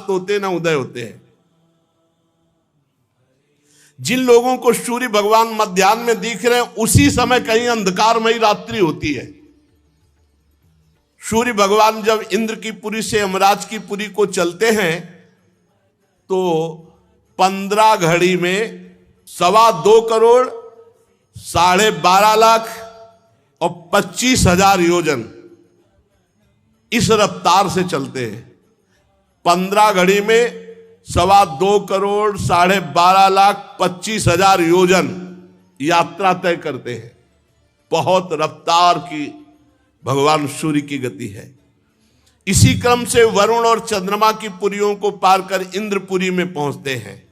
अस्त होते न उदय होते हैं। जिन लोगों को सूर्य भगवान मध्याह्न में दिख रहे हैं उसी समय कहीं अंधकारमयी रात्रि होती है। सूर्य भगवान जब इंद्र की पुरी से यमराज की पुरी को चलते हैं तो 15 घड़ी में 2.25 करोड़ 12.5 लाख और 25,000 योजन इस रफ्तार से चलते हैं। 15 घड़ी में 2.25 करोड़ 12.5 लाख 25,000 योजन यात्रा तय करते हैं। बहुत रफ्तार की भगवान सूर्य की गति है। इसी क्रम से वरुण और चंद्रमा की पुरियों को पार कर इंद्रपुरी में पहुंचते हैं।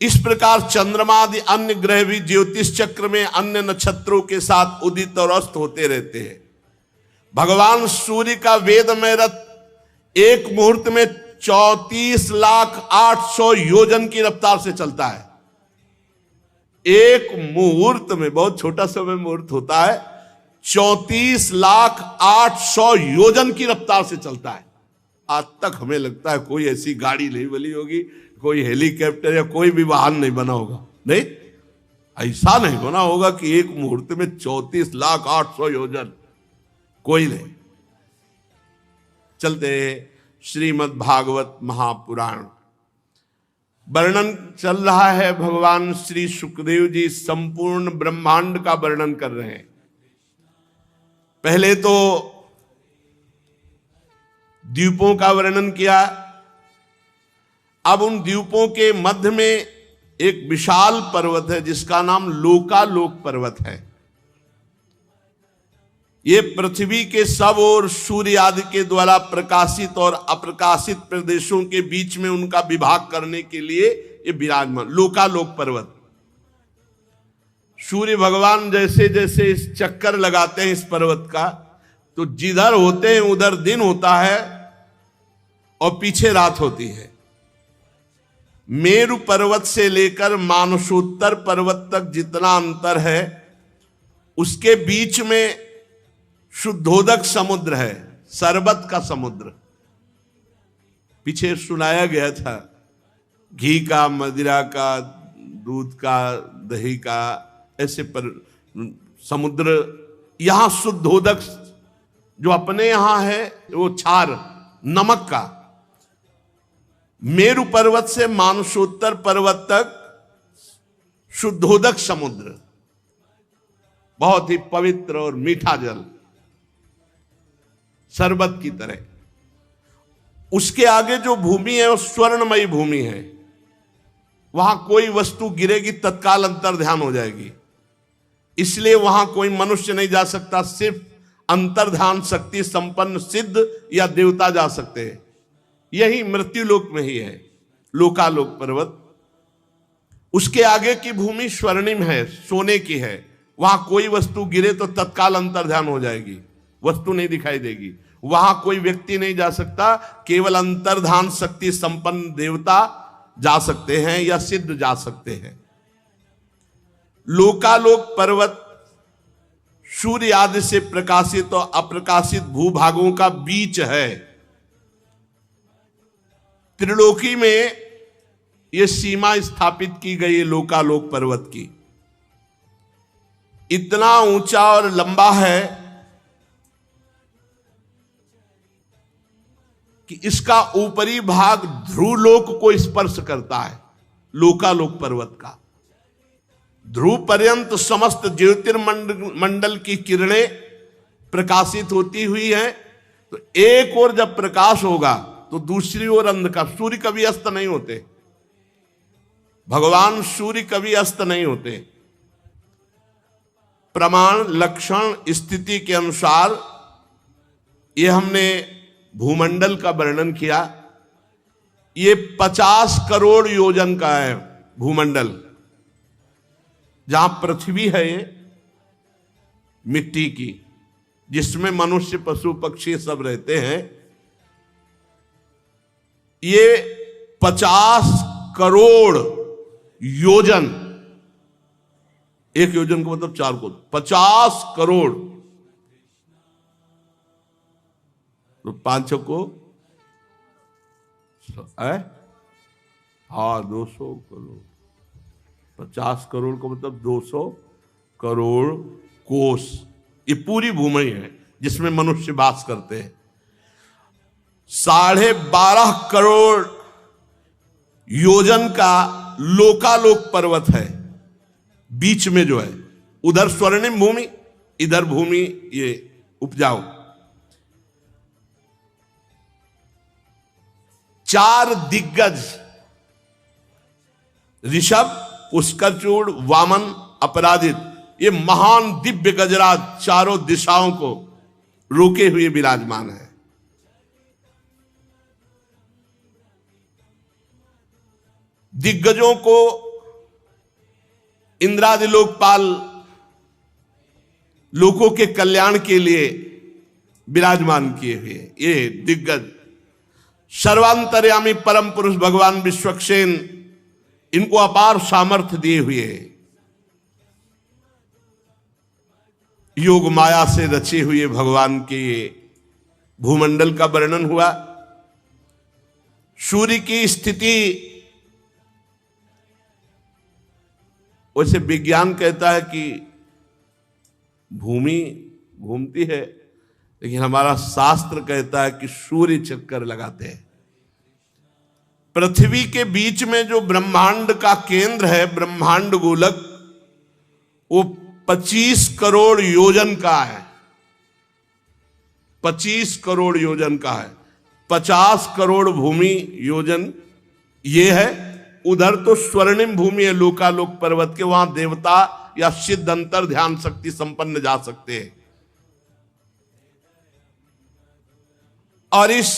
इस प्रकार चंद्रमा आदि अन्य ग्रह भी ज्योतिष चक्र में अन्य नक्षत्रों के साथ उदित और अस्त होते रहते हैं। भगवान सूर्य का वेदमय रथ एक मुहूर्त में 34,800,000 योजन की रफ्तार से चलता है। एक मुहूर्त में, बहुत छोटा समय मुहूर्त होता है, 34,800,000 योजन की रफ्तार से चलता है। आज तक हमें लगता है कोई ऐसी गाड़ी नहीं बनी होगी, कोई हेलीकॉप्टर या कोई भी वाहन नहीं बना होगा। नहीं, ऐसा नहीं बना होगा कि एक मुहूर्त में 34,800,000 योजन, कोई नहीं। चलते श्रीमद् भागवत महापुराण वर्णन चल रहा है। भगवान श्री सुखदेव जी संपूर्ण ब्रह्मांड का वर्णन कर रहे हैं। पहले तो द्वीपों का वर्णन किया, अब उन द्वीपों के मध्य में एक विशाल पर्वत है जिसका नाम लोकालोक पर्वत है। ये पृथ्वी के सब और सूर्य आदि के द्वारा प्रकाशित और अप्रकाशित प्रदेशों के बीच में उनका विभाग करने के लिए ये विराजमान लोकालोक पर्वत। सूर्य भगवान जैसे जैसे इस चक्कर लगाते हैं इस पर्वत का, तो जिधर होते हैं उधर दिन होता है और पीछे रात होती है। मेरु पर्वत से लेकर मानसोत्तर पर्वत तक जितना अंतर है उसके बीच में शुद्धोदक समुद्र है, शरबत का समुद्र। पीछे सुनाया गया था घी का, मदिरा का, दूध का, दही का, ऐसे पर समुद्र। यहां शुद्धोदक जो अपने यहां है वो क्षार नमक का। मेरु पर्वत से मानसोत्तर पर्वत तक शुद्धोदक समुद्र, बहुत ही पवित्र और मीठा जल, शरबत की तरह। उसके आगे जो भूमि है वो स्वर्णमयी भूमि है। वहां कोई वस्तु गिरेगी तत्काल अंतर ध्यान हो जाएगी, इसलिए वहां कोई मनुष्य नहीं जा सकता, सिर्फ अंतर ध्यान शक्ति संपन्न सिद्ध या देवता जा सकते हैं। यही मृत्युलोक में ही है लोकालोक पर्वत। उसके आगे की भूमि स्वर्णिम है, सोने की है। वहां कोई वस्तु गिरे तो तत्काल अंतर ध्यान हो जाएगी, वस्तु नहीं दिखाई देगी। वहां कोई व्यक्ति नहीं जा सकता, केवल अंतर्धान शक्ति संपन्न देवता जा सकते हैं या सिद्ध जा सकते हैं। लोकालोक पर्वत सूर्य आदि से प्रकाशित और अप्रकाशित भूभागों का बीच है। त्रिलोकी में यह सीमा स्थापित की गई है लोकालोक पर्वत की। इतना ऊंचा और लंबा है कि इसका ऊपरी भाग ध्रुवलोक को स्पर्श करता है। लोकालोक पर्वत का ध्रुव पर्यंत समस्त ज्योतिर्मंडल की किरणें प्रकाशित होती हुई हैं। तो एक ओर जब प्रकाश होगा तो दूसरी ओर अंधकार। सूर्य कभी अस्त नहीं होते, भगवान सूर्य कभी अस्त नहीं होते। प्रमाण लक्षण स्थिति के अनुसार ये हमने भूमंडल का वर्णन किया। ये 50 करोड़ योजन का है भूमंडल। जहां पृथ्वी है ये मिट्टी की, जिसमें मनुष्य पशु पक्षी सब रहते हैं, ये 50 करोड़ योजन, एक योजन को मतलब 4 को 50 करोड़, तो 5 को है। हाँ, 200 करोड़, 50 करोड़ का मतलब 200 करोड़ कोस। ये पूरी भूमि है जिसमें मनुष्य वास करते हैं। 12.5 करोड़ योजन का लोकालोक पर्वत है बीच में जो है, उधर स्वर्णिम भूमि, इधर भूमि ये उपजाऊ। 4 दिग्गज ऋषभ, पुष्करचूड़, वामन, अपराजित, ये महान दिव्य गजराज चारों दिशाओं को रोके हुए विराजमान है। दिग्गजों को इंद्रादि लोकपाल लोगों के कल्याण के लिए विराजमान किए हुए ये दिग्गज सर्वांतर्यामी परम पुरुष भगवान विश्वक्सेन इनको अपार सामर्थ्य दिए हुए हैं। योग माया से रचे हुए भगवान के भूमंडल का वर्णन हुआ। सूर्य की स्थिति, वैसे विज्ञान कहता है कि भूमि घूमती है, लेकिन हमारा शास्त्र कहता है कि सूर्य चक्कर लगाते हैं। पृथ्वी के बीच में जो ब्रह्मांड का केंद्र है, ब्रह्मांड गोलक, वो 25 करोड़ योजन का है। 25 करोड़ योजन का है। 50 करोड़ भूमि योजन ये है। उधर तो स्वर्णिम भूमि है लोकालोक पर्वत के, वहां देवता या सिद्ध अंतर ध्यान शक्ति संपन्न जा सकते हैं। और इस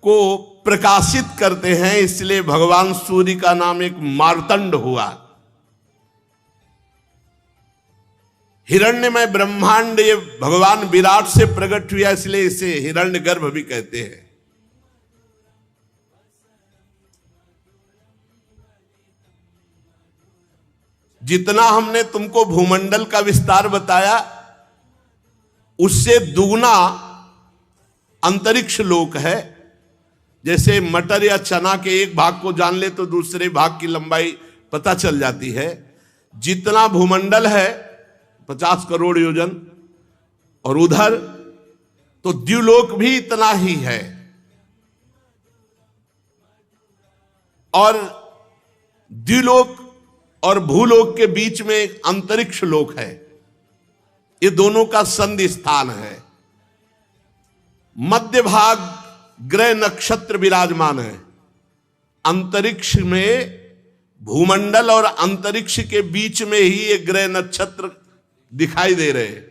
को प्रकाशित करते हैं, इसलिए भगवान सूर्य का नाम एक मार्तंड हुआ। हिरण्यमय ब्रह्मांड ये भगवान विराट से प्रकट हुआ, इसलिए इसे हिरण्यगर्भ भी कहते हैं। जितना हमने तुमको भूमंडल का विस्तार बताया, उससे दुगना अंतरिक्ष लोक है। जैसे मटर या चना के एक भाग को जान ले तो दूसरे भाग की लंबाई पता चल जाती है। जितना भूमंडल है 50 करोड़ योजन, और उधर तो द्युलोक भी इतना ही है। और द्युलोक और भूलोक के बीच में एक अंतरिक्ष लोक है। ये दोनों का संधि स्थान है। मध्य भाग ग्रह नक्षत्र विराजमान है। अंतरिक्ष में भूमंडल और अंतरिक्ष के बीच में ही ये ग्रह नक्षत्र दिखाई दे रहे हैं।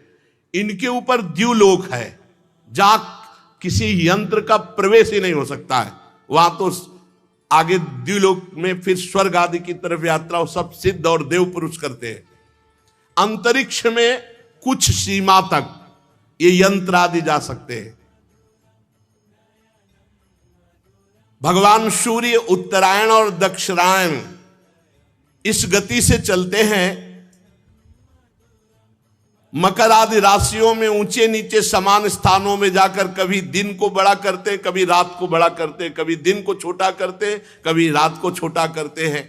इनके ऊपर द्युलोक है, जहां किसी यंत्र का प्रवेश ही नहीं हो सकता है। वहां तो आगे द्युलोक में फिर स्वर्ग आदि की तरफ यात्रा वो सब सिद्ध और देव पुरुष करते हैं। अंतरिक्ष में कुछ सीमा तक ये यंत्र आदि जा सकते हैं। भगवान सूर्य उत्तरायण और दक्षिणायन इस गति से चलते हैं। मकर आदि राशियों में ऊंचे नीचे समान स्थानों में जाकर कभी दिन को बड़ा करते, कभी रात को बड़ा करते, कभी दिन को छोटा करते, कभी रात को छोटा करते हैं।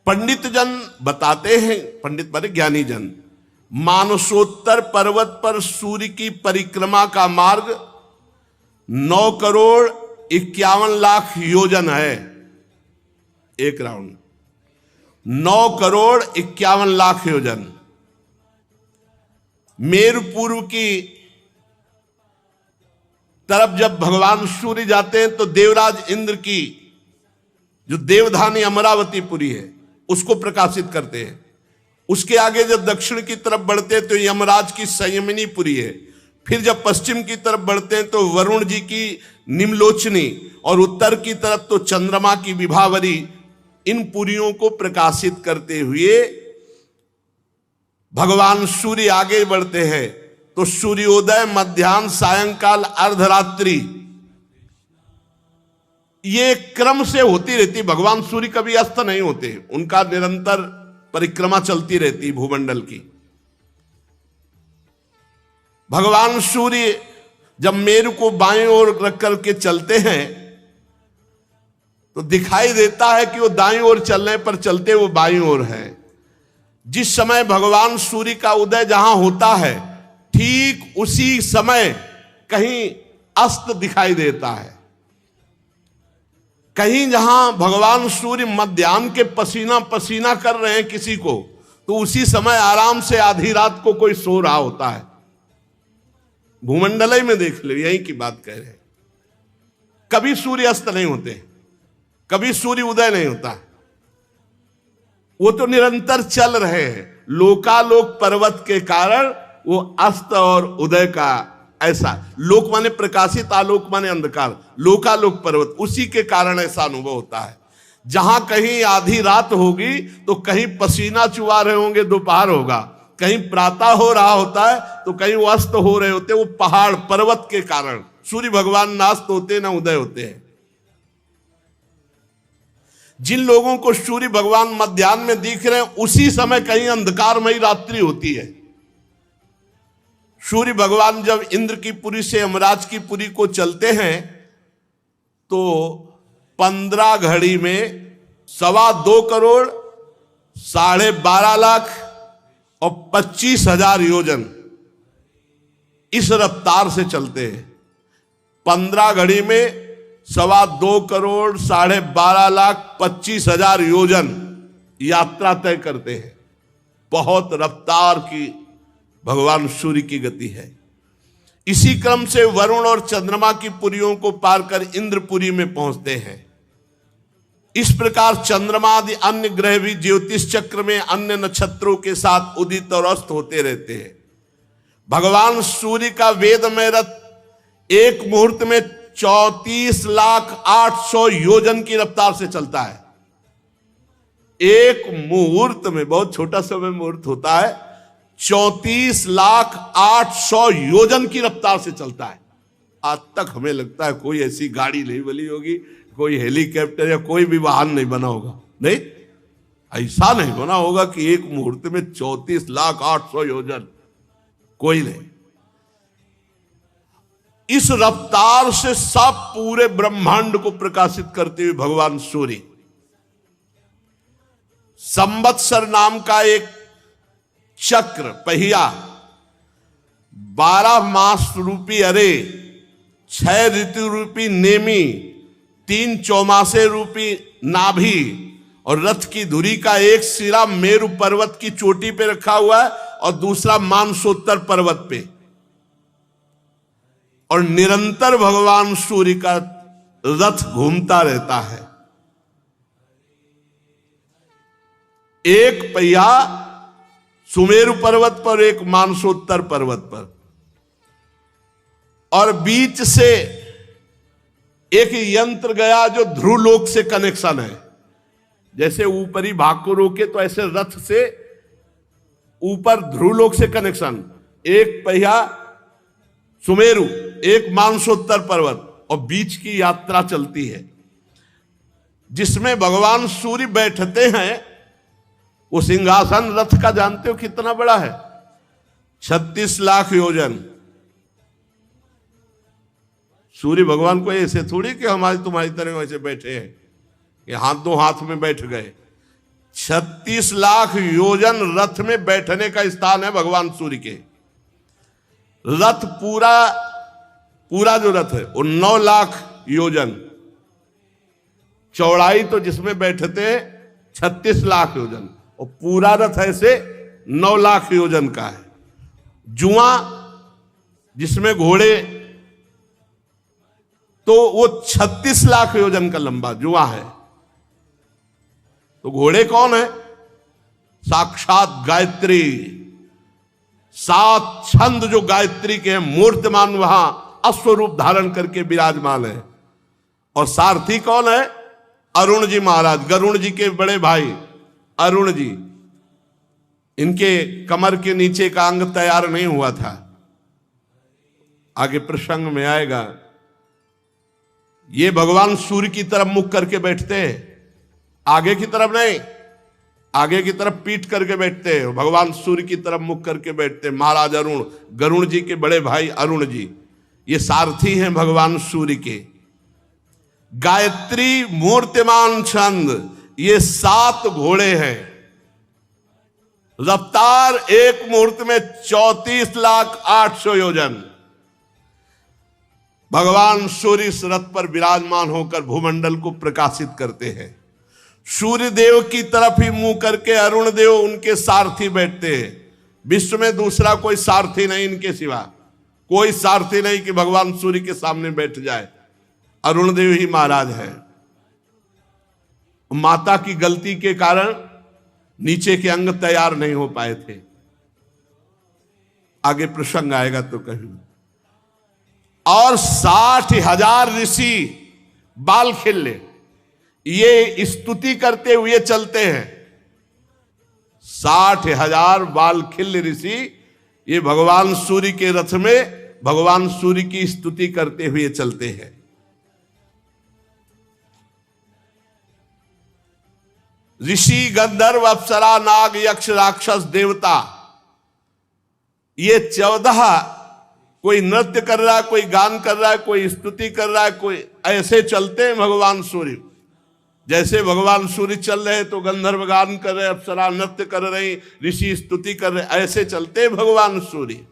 पंडित जन बताते हैं, पंडित माने ज्ञानी जन, मानसोत्तर पर्वत पर सूर्य की परिक्रमा का मार्ग 9 करोड़ 51 लाख योजन है। एक राउंड 9 करोड़ 51 लाख योजन। मेरु पूर्व की तरफ जब भगवान सूर्य जाते हैं तो देवराज इंद्र की जो देवधानी अमरावती पुरी है उसको प्रकाशित करते हैं। उसके आगे जब दक्षिण की तरफ बढ़ते हैं तो यमराज की संयमिनी पुरी है। फिर जब पश्चिम की तरफ बढ़ते हैं तो वरुण जी की निम्लोचनी, और उत्तर की तरफ तो चंद्रमा की विभावरी। इन पुरियों को प्रकाशित करते हुए भगवान सूर्य आगे बढ़ते हैं तो सूर्योदय, मध्याह्न, सायंकाल, अर्धरात्रि, ये क्रम से होती रहती। भगवान सूर्य कभी अस्त नहीं होते, उनका निरंतर परिक्रमा चलती रहती भूमंडल की। भगवान सूर्य जब मेरु को बाएं ओर रख करके चलते हैं तो दिखाई देता है कि वो दाईं ओर चलने पर चलते वो बाईं ओर है। जिस समय भगवान सूर्य का उदय जहां होता है ठीक उसी समय कहीं अस्त दिखाई देता है। कहीं जहां भगवान सूर्य मध्याह्न के पसीना पसीना कर रहे हैं किसी को, तो उसी समय आराम से आधी रात को कोई सो रहा होता है। भूमंडल में देख लो, यही की बात कह रहे हैं। कभी सूर्य अस्त नहीं होते, कभी सूर्य उदय नहीं होता, वो तो निरंतर चल रहे हैं। लोकालोक पर्वत के कारण वो अस्त और उदय का ऐसा, लोक माने प्रकाशित, आलोक माने अंधकार, लोकालोक पर्वत, उसी के कारण ऐसा अनुभव होता है। जहां कहीं आधी रात होगी तो कहीं पसीना चुआ रहे होंगे, दोपहर होगा, कहीं प्रातः हो रहा होता है तो कहीं वो अस्त हो रहे होते, वो पहाड़ पर्वत के कारण। सूर्य भगवान ना अस्त होते ना उदय होते हैं। जिन लोगों को सूर्य भगवान मध्याह्न में दिख रहे हैं उसी समय कहीं अंधकारमयी रात्रि होती है। सूर्य भगवान जब इंद्र की पुरी से यमराज की पुरी को चलते हैं तो 15 घड़ी में 2.25 करोड़ 12.5 लाख और 25,000 योजन इस रफ्तार से चलते हैं। 15 घड़ी में 2.25 करोड़ 12.5 लाख 25,000 योजन यात्रा तय करते हैं। बहुत रफ्तार की भगवान सूर्य की गति है। इसी क्रम से वरुण और चंद्रमा की पुरियों को पार कर इंद्रपुरी में पहुंचते हैं। इस प्रकार चंद्रमा आदि अन्य ग्रह भी ज्योतिष चक्र में अन्य नक्षत्रों के साथ उदित और अस्त होते रहते हैं। भगवान सूर्य का वेदमय रथ एक मुहूर्त में 34,800,000 योजन की रफ्तार से चलता है। एक मुहूर्त में, बहुत छोटा समय मुहूर्त होता है, 34,800,000 योजन की रफ्तार से चलता है। आज तक हमें लगता है कोई ऐसी गाड़ी नहीं बनी होगी, कोई हेलीकॉप्टर या कोई भी वाहन नहीं बना होगा। नहीं, ऐसा नहीं बना होगा कि एक मुहूर्त में 34,800,000 योजन, कोई नहीं। इस रफ्तार से सब पूरे ब्रह्मांड को प्रकाशित करते हुए भगवान सूर्य, संवत्सर नाम का एक चक्र पहिया, 12 मास रूपी अरे, 6 ऋतु रूपी नेमी, 3 चौमासे रूपी नाभि और रथ की धुरी का एक सिरा मेरु पर्वत की चोटी पे रखा हुआ है और दूसरा मानसोत्तर पर्वत पे, और निरंतर भगवान सूर्य का रथ घूमता रहता है। एक पहिया सुमेरु पर्वत पर, एक मानसोत्तर पर्वत पर, और बीच से एक यंत्र गया जो ध्रुवलोक से कनेक्शन है। जैसे ऊपरी भाग को रोके तो ऐसे रथ से ऊपर ध्रुवलोक से कनेक्शन। एक पहिया सुमेरु, एक मानसोत्तर पर्वत, और बीच की यात्रा चलती है जिसमें भगवान सूर्य बैठते हैं। वो सिंहासन रथ का जानते हो कितना बड़ा है? 36 लाख योजन। सूर्य भगवान को ऐसे थोड़ी कि हमारी तुम्हारी तरह वैसे बैठे हैं कि हाथ दो हाथ में बैठ गए। 36 लाख योजन रथ में बैठने का स्थान है भगवान सूर्य के। रथ पूरा जो रथ है वो 9 लाख योजन चौड़ाई, तो जिसमें बैठते हैं 36 लाख योजन, और पूरा रथ ऐसे 9 लाख योजन का है। जुआ जिसमें घोड़े, तो वो 36 लाख योजन का लंबा जुआ है। तो घोड़े कौन है? साक्षात गायत्री। 7 छंद जो गायत्री के हैं, मूर्तिमान वहां अश्वरूप धारण करके विराजमान है। और सारथी कौन है? अरुण जी महाराज, गरुण जी के बड़े भाई अरुण जी। इनके कमर के नीचे का अंग तैयार नहीं हुआ था, आगे प्रसंग में आएगा। ये भगवान सूर्य की तरफ मुख करके बैठते हैं, आगे की तरफ नहीं। आगे की तरफ पीठ करके बैठते हैं, भगवान सूर्य की तरफ मुख करके बैठते हैं। महाराज अरुण, गरुण जी के बड़े भाई अरुण जी, ये सारथी हैं भगवान सूर्य के। गायत्री मूर्तिमान छंद, ये 7 घोड़े हैं। रफ्तार एक मुहूर्त में 34,08,000 योजन। भगवान सूर्य इस रथ पर विराजमान होकर भूमंडल को प्रकाशित करते हैं। सूर्य देव की तरफ ही मुंह करके अरुण देव उनके सारथी बैठते हैं। विश्व में दूसरा कोई सारथी नहीं इनके सिवा, कोई सारथी नहीं कि भगवान सूर्य के सामने बैठ जाए, अरुण देव ही महाराज हैं। माता की गलती के कारण नीचे के अंग तैयार नहीं हो पाए थे, आगे प्रसंग आएगा तो कहीं। और 60,000 ऋषि बाल खिल्ले ये स्तुति करते हुए चलते हैं। 60,000 बाल खिल्ले ऋषि ये भगवान सूर्य के रथ में भगवान सूर्य की स्तुति करते हुए चलते हैं। ऋषि, गंधर्व, अप्सरा, नाग, यक्ष, राक्षस, देवता, ये 14 कोई नृत्य कर रहा है, कोई गान कर रहा है, कोई स्तुति कर रहा है, कोई ऐसे चलते हैं भगवान सूर्य। जैसे भगवान सूर्य चल रहे तो गंधर्व गान कर रहे, अप्सरा नृत्य कर रही, ऋषि स्तुति कर रहे, ऐसे चलते हैं भगवान सूर्य।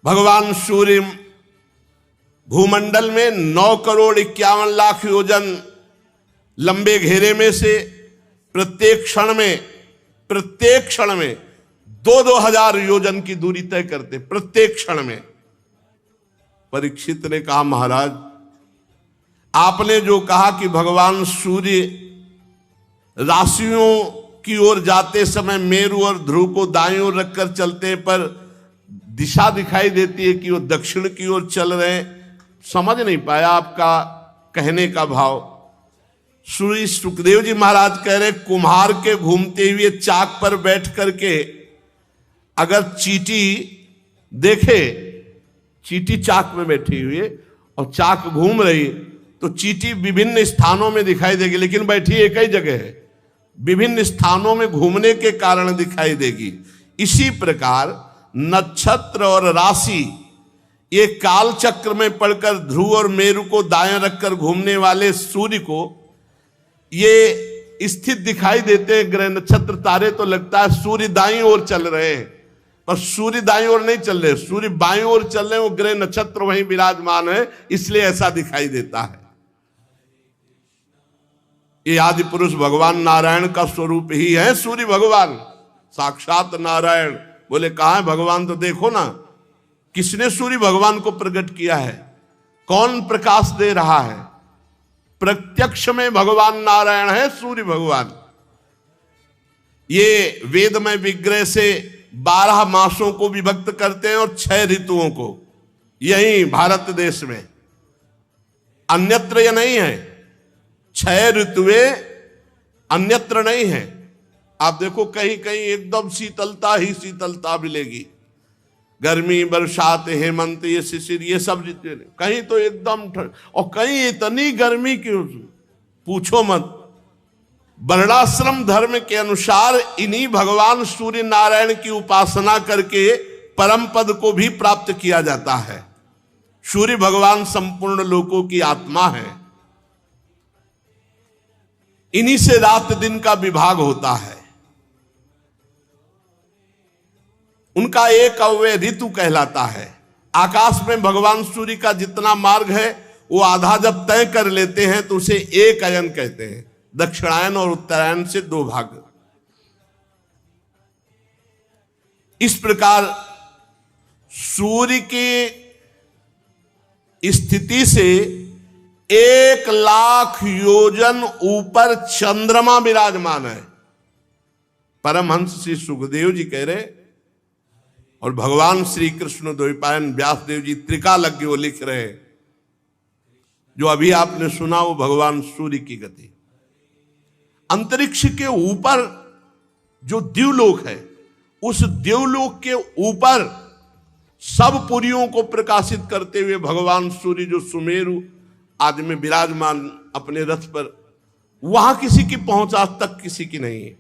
भगवान सूर्य भूमंडल में 9,51,00,000 योजन लंबे घेरे में से प्रत्येक क्षण में 2-2 हजार योजन की दूरी तय करते, प्रत्येक क्षण में। परीक्षित ने कहा, महाराज आपने जो कहा कि भगवान सूर्य राशियों की ओर जाते समय मेरु और ध्रुव को दाईं ओर रखकर चलते हैं, पर दिशा दिखाई देती है कि वो दक्षिण की ओर चल रहे हैं। समझ नहीं पाया आपका कहने का भाव। श्री सुखदेव जी महाराज कह रहे, कुम्हार के घूमते हुए चाक पर बैठ करके अगर चींटी देखे, चींटी चाक में बैठी हुई है और चाक घूम रही, तो चींटी विभिन्न स्थानों में दिखाई देगी, लेकिन बैठी एक ही जगह है, विभिन्न स्थानों में घूमने के कारण दिखाई देगी। इसी प्रकार नक्षत्र और राशि ये काल चक्र में पड़कर ध्रुव और मेरु को दाएं रखकर घूमने वाले सूर्य को ये स्थित दिखाई देते हैं। ग्रह नक्षत्र तारे तो लगता है सूर्य दाईं ओर चल रहे हैं, पर सूर्य दाईं ओर नहीं चल रहे, सूर्य बाईं ओर चल रहे हैं। वो ग्रह नक्षत्र वहीं विराजमान है, इसलिए ऐसा दिखाई देता है। ये आदि पुरुष भगवान नारायण का स्वरूप ही है सूर्य भगवान, साक्षात नारायण। बोले कहाँ है भगवान, तो देखो ना किसने सूर्य भगवान को प्रकट किया है, कौन प्रकाश दे रहा है। प्रत्यक्ष में भगवान नारायण है सूर्य भगवान। ये वेदमय विग्रह से 12 मासों को विभक्त करते हैं और 6 ऋतुओं को, यही भारत देश में, अन्यत्र यह नहीं है। 6 ऋतुएं अन्यत्र नहीं है। आप देखो कहीं कहीं एकदम शीतलता ही शीतलता मिलेगी, गर्मी, बरसात, हेमंत, ये शिशिर, ये सब ऋतु, कहीं तो एकदम ठंड, और कहीं इतनी गर्मी की पूछो मत। वर्णाश्रम धर्म के अनुसार इन्हीं भगवान सूर्य नारायण की उपासना करके परम पद को भी प्राप्त किया जाता है। सूर्य भगवान संपूर्ण लोकों की आत्मा है, इन्हीं से रात दिन का विभाग होता है। उनका एक अव्यय ऋतु कहलाता है। आकाश में भगवान सूर्य का जितना मार्ग है वो आधा जब तय कर लेते हैं तो उसे एक अयन कहते हैं। दक्षिणायन और उत्तरायण से 2 भाग। इस प्रकार सूर्य की स्थिति से 1,00,000 योजन ऊपर चंद्रमा विराजमान है। परमहंस श्री सुखदेव जी कह रहे, और भगवान श्री कृष्ण द्वैपायन व्यासदेव जी त्रिकालज्ञ वो लिख रहे हैं, जो अभी आपने सुना वो भगवान सूर्य की गति। अंतरिक्ष के ऊपर जो द्युलोक है, उस द्युलोक के ऊपर सब पुरियों को प्रकाशित करते हुए भगवान सूर्य जो सुमेरु आदि में विराजमान अपने रथ पर वहां किसी की पहुंच आज तक किसी की नहीं है।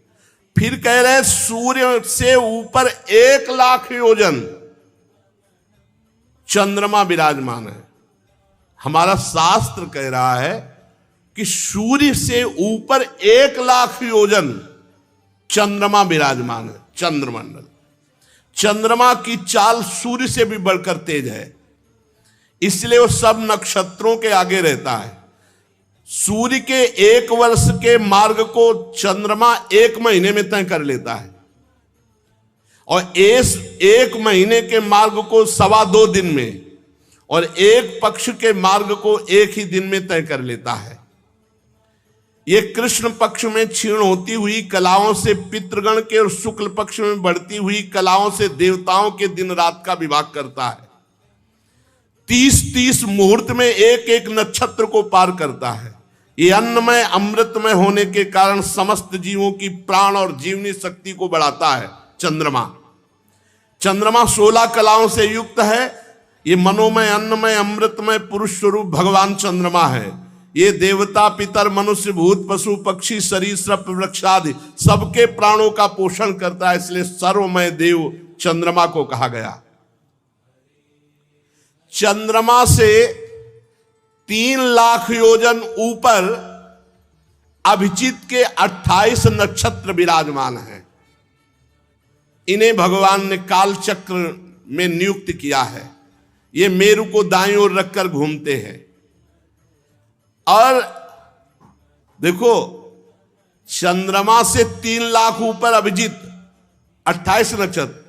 फिर कह रहे हैं सूर्य से ऊपर 1,00,000 योजन चंद्रमा विराजमान है। हमारा शास्त्र कह रहा है कि सूर्य से ऊपर 1,00,000 योजन चंद्रमा विराजमान है। चंद्रमंडल, चंद्रमा की चाल सूर्य से भी बढ़कर तेज है, इसलिए वो सब नक्षत्रों के आगे रहता है। सूर्य के 1 वर्ष के मार्ग को चंद्रमा 1 महीने में तय कर लेता है, और 1 महीने के मार्ग को 2.25 दिन में, और 1 पक्ष के मार्ग को 1 ही दिन में तय कर लेता है। ये कृष्ण पक्ष में क्षीण होती हुई कलाओं से पितृगण के और शुक्ल पक्ष में बढ़ती हुई कलाओं से देवताओं के दिन रात का विभाग करता है। 30-30 मुहूर्त में एक नक्षत्र को पार करता है। ये अन्नमय अमृतमय होने के कारण समस्त जीवों की प्राण और जीवनी शक्ति को बढ़ाता है। चंद्रमा 16 कलाओं से युक्त है। ये मनोमय अन्नमय अमृतमय पुरुष स्वरूप भगवान चंद्रमा है। ये देवता पितर मनुष्य भूत पशु पक्षी सरीसृप वृक्षादि सबके प्राणों का पोषण करता है, इसलिए सर्वमय देव चंद्रमा को कहा गया। चंद्रमा से 3,00,000 योजन ऊपर अभिजीत के 28 नक्षत्र विराजमान हैं। इन्हें भगवान ने काल चक्र में नियुक्त किया है। ये मेरु को दाईं ओर रखकर घूमते हैं। और देखो, चंद्रमा से 3,00,000 ऊपर अभिजीत 28 नक्षत्र,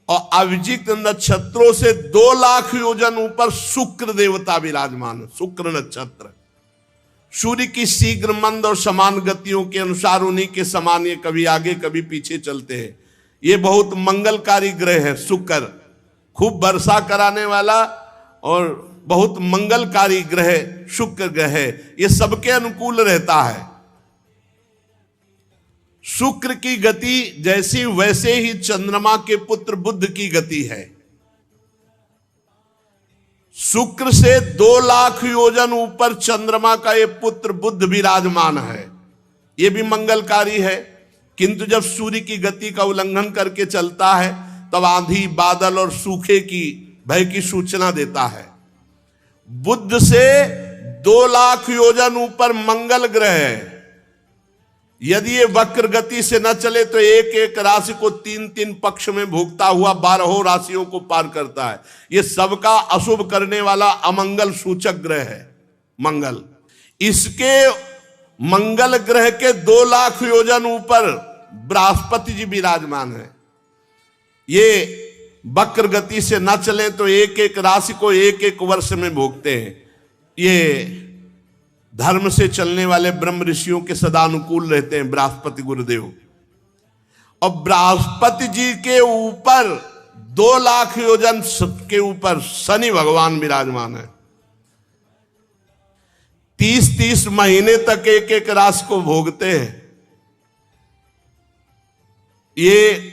और अभिजीत नक्षत्रों से 2,00,000 योजन ऊपर शुक्र देवता विराजमान है। शुक्र नक्षत्र सूर्य की शीघ्र मंद और समान गतियों के अनुसार उन्हीं के समान ये कभी आगे कभी पीछे चलते हैं। ये बहुत मंगलकारी ग्रह है शुक्र, खूब वर्षा कराने वाला और बहुत मंगलकारी ग्रह शुक्र ग्रह है। ये सबके अनुकूल रहता है। शुक्र की गति जैसी वैसे ही चंद्रमा के पुत्र बुध की गति है। शुक्र से 2,00,000 योजन ऊपर चंद्रमा का ये पुत्र बुध विराजमान है। ये भी मंगलकारी है, किंतु जब सूर्य की गति का उल्लंघन करके चलता है तब आंधी बादल और सूखे की भय की सूचना देता है। बुध से 2,00,000 योजन ऊपर मंगल ग्रह है। यदि ये वक्र गति से न चले तो एक राशि को 3-3 पक्ष में भोगता हुआ 12 राशियों को पार करता है। ये सबका अशुभ करने वाला अमंगल सूचक ग्रह है मंगल। इसके मंगल ग्रह के 2,00,000 योजन ऊपर बृहस्पति जी विराजमान है। ये वक्र गति से न चले तो एक राशि को एक वर्ष में भोगते हैं। ये धर्म से चलने वाले ब्रह्म ऋषियों के सदा अनुकूल रहते हैं बृहस्पति गुरुदेव। और बृहस्पति जी के ऊपर 2,00,000 योजन के ऊपर शनि भगवान विराजमान है। 30-30 महीने तक एक राशि को भोगते हैं। ये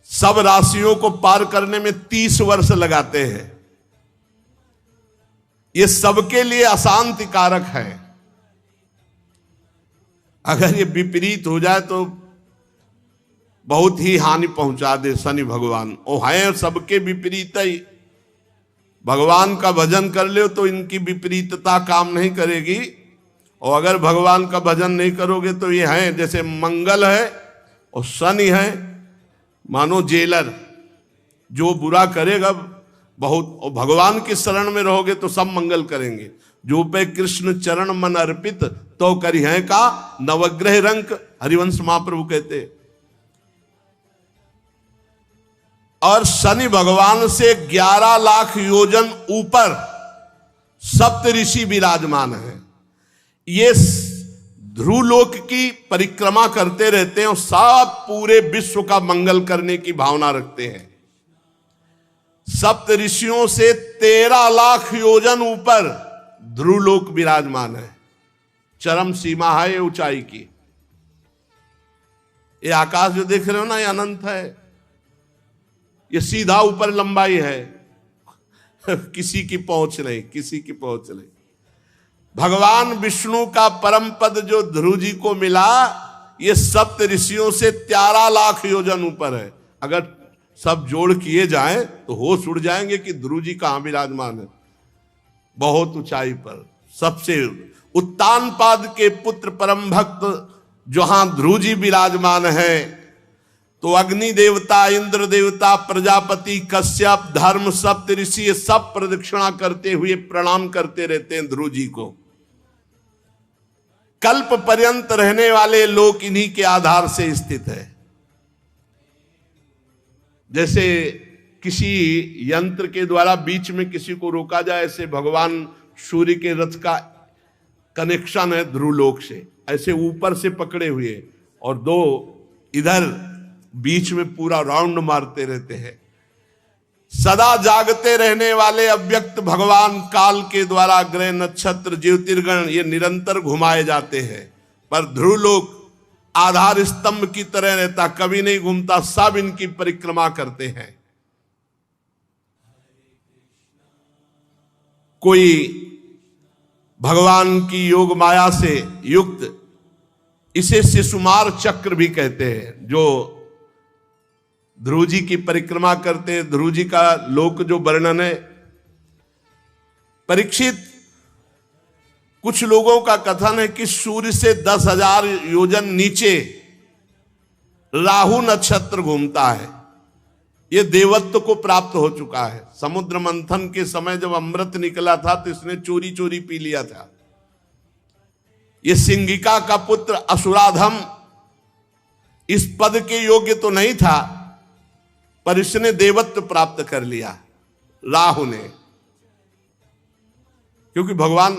सब राशियों को पार करने में 30 वर्ष लगाते हैं। ये सबके लिए अशांति कारक है। अगर ये विपरीत हो जाए तो बहुत ही हानि पहुंचा दे शनि भगवान। वो है सबके विपरीत ही। भगवान का भजन कर ले तो इनकी विपरीतता काम नहीं करेगी, और अगर भगवान का भजन नहीं करोगे तो ये है जैसे मंगल है और शनि है मानो जेलर, जो बुरा करेगा बहुत, और भगवान की शरण में रहोगे तो सब मंगल करेंगे। जो पे कृष्ण चरण मन अर्पित तो करी है का नवग्रह रंक, हरिवंश महाप्रभु कहते। और शनि भगवान से 11,00,000 योजन ऊपर सप्त ऋषि विराजमान है। ये ध्रुवलोक की परिक्रमा करते रहते हैं और सब पूरे विश्व का मंगल करने की भावना रखते हैं। सप्त ऋषियों से 13,00,000 योजन ऊपर ध्रुवलोक विराजमान है। चरम सीमा है ये ऊंचाई की। ये आकाश जो देख रहे हो ना, ये अनंत है। ये सीधा ऊपर लंबाई है, किसी की पहुंच नहीं, किसी की पहुंच नहीं। भगवान विष्णु का परम पद जो ध्रुव जी को मिला, ये सप्त ऋषियों से 13 लाख योजन ऊपर है। अगर सब जोड़ किए जाएं तो होश उड़ जाएंगे कि ध्रुव जी कहां विराजमान है। बहुत ऊंचाई पर सबसे उत्तानपाद के पुत्र परम भक्त जहां ध्रुव जी विराजमान है, तो अग्नि देवता, इंद्र देवता, प्रजापति, कश्यप, धर्म, सप्त ऋषि, ये सब प्रदक्षिणा करते हुए प्रणाम करते रहते हैं ध्रुव जी को। कल्प पर्यंत रहने वाले लोक इन्हीं के आधार से स्थित है। जैसे किसी यंत्र के द्वारा बीच में किसी को रोका जाए, ऐसे भगवान सूर्य के रथ का कनेक्शन है ध्रुव लोक से, ऐसे ऊपर से पकड़े हुए और दो इधर बीच में पूरा राउंड मारते रहते हैं। सदा जागते रहने वाले अव्यक्त भगवान काल के द्वारा ग्रह, नक्षत्र, ज्योतिर्गण ये निरंतर घुमाए जाते हैं, पर ध्रुव लोक आधार स्तंभ की तरह रहता, कभी नहीं घूमता, सब इनकी परिक्रमा करते हैं। कोई भगवान की योग माया से युक्त, इसे शिशुमार चक्र भी कहते हैं, जो ध्रुव जी की परिक्रमा करते हैं। ध्रुव जी का लोक जो वर्णन है, परीक्षित, कुछ लोगों का कथन है कि सूर्य से 10,000 योजन नीचे राहु नक्षत्र घूमता है। यह देवत्व को प्राप्त हो चुका है। समुद्र मंथन के समय जब अमृत निकला था तो इसने चोरी चोरी पी लिया था। ये सिंगिका का पुत्र असुराधम इस पद के योग्य तो नहीं था, पर इसने देवत्व प्राप्त कर लिया राहु ने, क्योंकि भगवान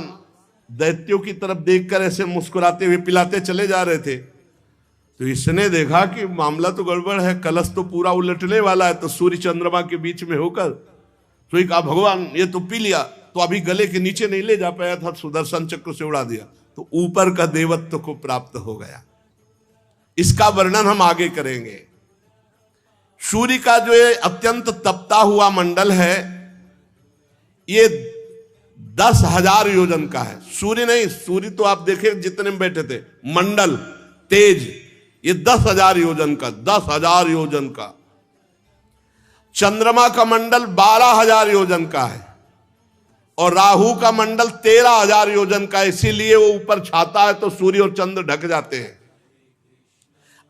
दैत्यों की तरफ देखकर ऐसे मुस्कुराते हुए पिलाते चले जा रहे थे, तो इसने देखा कि मामला तो गड़बड़ है, कलश तो पूरा उलटने वाला है। तो सूर्य चंद्रमा के बीच में होकर तो कहा, भगवान ये तो पी लिया, तो अभी गले के नीचे नहीं ले जा पाया था, सुदर्शन चक्र से उड़ा दिया, तो ऊपर का देवत्व को प्राप्त हो गया। इसका वर्णन हम आगे करेंगे। सूर्य का जो ये अत्यंत तपता हुआ मंडल है, ये 10,000 योजन का है। सूर्य नहीं, सूर्य तो आप देखे जितने में बैठे थे, मंडल तेज ये 10,000 योजन का, 10,000 योजन का। चंद्रमा का मंडल 12,000 योजन का है और राहु का मंडल 13,000 योजन का, इसीलिए वो ऊपर छाता है तो सूर्य और चंद्र ढक जाते हैं।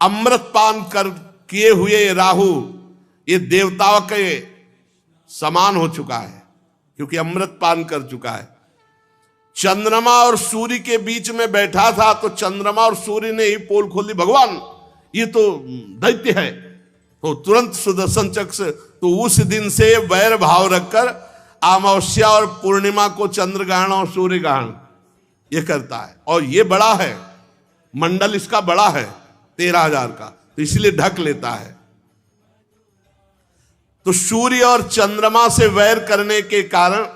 अमृत पान कर किए हुए राहु ये देवताओं के समान हो चुका है, क्योंकि अमृत पान कर चुका है। चंद्रमा और सूर्य के बीच में बैठा था, तो चंद्रमा और सूर्य ने ही पोल खोल दी, भगवान ये तो दैत्य है, तो तुरंत सुदर्शन चक्र से, तो उस दिन से वैर भाव रखकर अमावस्या और पूर्णिमा को चंद्र ग्रहण और सूर्य ग्रहण ये करता है। और ये बड़ा है, मंडल इसका बड़ा है 13,000 का, तो इसलिए ढक लेता है। तो सूर्य और चंद्रमा से वैर करने के कारण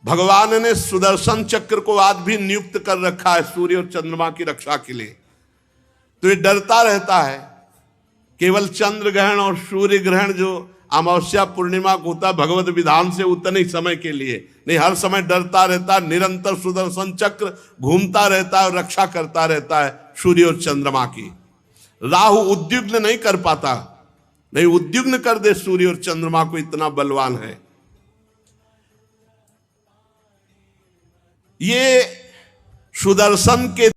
भगवान ने सुदर्शन चक्र को आज भी नियुक्त कर रखा है सूर्य और चंद्रमा की रक्षा के लिए। तो ये डरता रहता है, केवल चंद्र ग्रहण और सूर्य ग्रहण जो अमावस्या पूर्णिमा को होता है भगवत विधान से उतने ही समय के लिए नहीं, हर समय डरता रहता है। निरंतर सुदर्शन चक्र घूमता रहता है और रक्षा करता रहता है सूर्य और चंद्रमा की। राहु उद्युग्न नहीं कर पाता, नहीं उद्युग्न कर दे सूर्य और चंद्रमा को, इतना बलवान है ये। सुदर्शन के